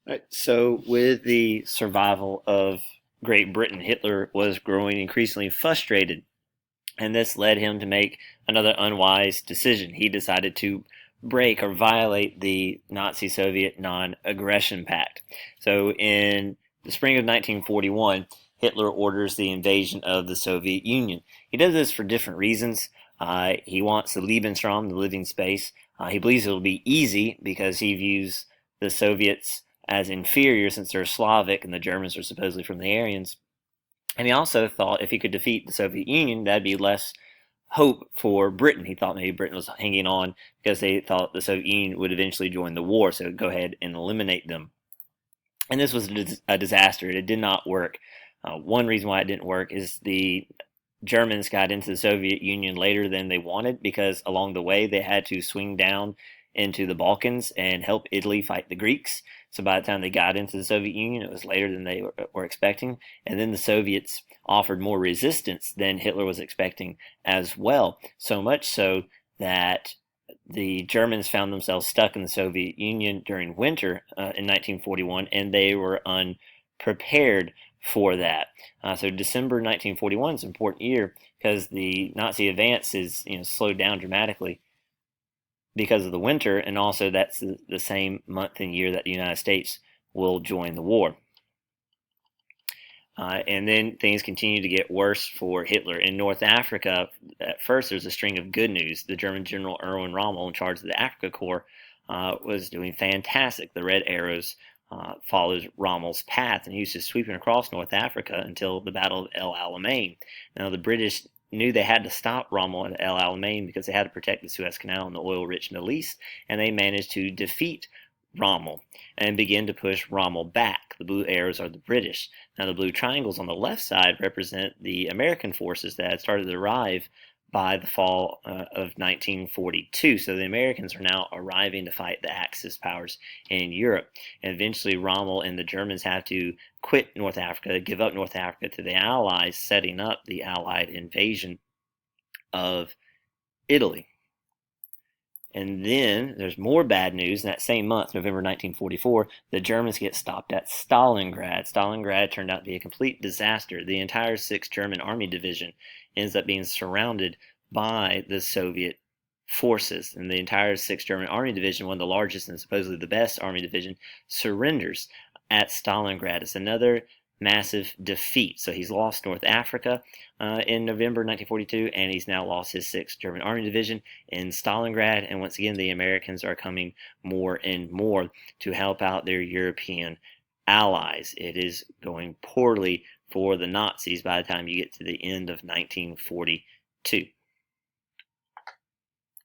Right. So, with the survival of Great Britain, Hitler was growing increasingly frustrated, and this led him to make another unwise decision. He decided to break or violate the Nazi Soviet non aggression pact. So, in the spring of 1941, Hitler orders the invasion of the Soviet Union. He does this for different reasons. He wants the Lebensraum, the living space. He believes it'll be easy because he views the Soviets as inferior since they're Slavic and the Germans are supposedly from the Aryans. And he also thought if he could defeat the Soviet Union, that'd be less hope for Britain. He thought maybe Britain was hanging on because they thought the Soviet Union would eventually join the war, so go ahead and eliminate them. And this was a disaster. It did not work. One reason why it didn't work is the Germans got into the Soviet Union later than they wanted because along the way they had to swing down into the Balkans and help Italy fight the Greeks. So by the time they got into the Soviet Union, it was later than they were expecting. And then the Soviets offered more resistance than Hitler was expecting as well. So much so that the Germans found themselves stuck in the Soviet Union during winter in 1941, and they were unprepared for that. So December 1941 is an important year because the Nazi advance is slowed down dramatically because of the winter, and also that's the same month and year that the United States will join the war. And then things continue to get worse for Hitler. In North Africa, at first there's a string of good news. The German General Erwin Rommel, in charge of the Africa Corps, was doing fantastic. The Red Arrows follows Rommel's path, and he was just sweeping across North Africa until the Battle of El Alamein. Now, the British knew they had to stop Rommel at El Alamein because they had to protect the Suez Canal and the oil-rich Middle East, and they managed to defeat Rommel and begin to push Rommel back. The blue arrows are the British. Now, the blue triangles on the left side represent the American forces that had started to arrive by the fall of 1942. So the Americans are now arriving to fight the Axis powers in Europe. And eventually, Rommel and the Germans have to quit North Africa, give up North Africa to the Allies, setting up the Allied invasion of Italy. And then there's more bad news. In that same month, November 1944, the Germans get stopped at Stalingrad. Stalingrad turned out to be a complete disaster. The entire 6th German Army Division ends up being surrounded by the Soviet forces. And the entire 6th German Army Division, one of the largest and supposedly the best army division, surrenders at Stalingrad. It's another massive defeat. So he's lost North Africa in November 1942, and he's now lost his 6th German Army Division in Stalingrad. And once again, the Americans are coming more and more to help out their European allies. It is going poorly for the Nazis by the time you get to the end of 1942.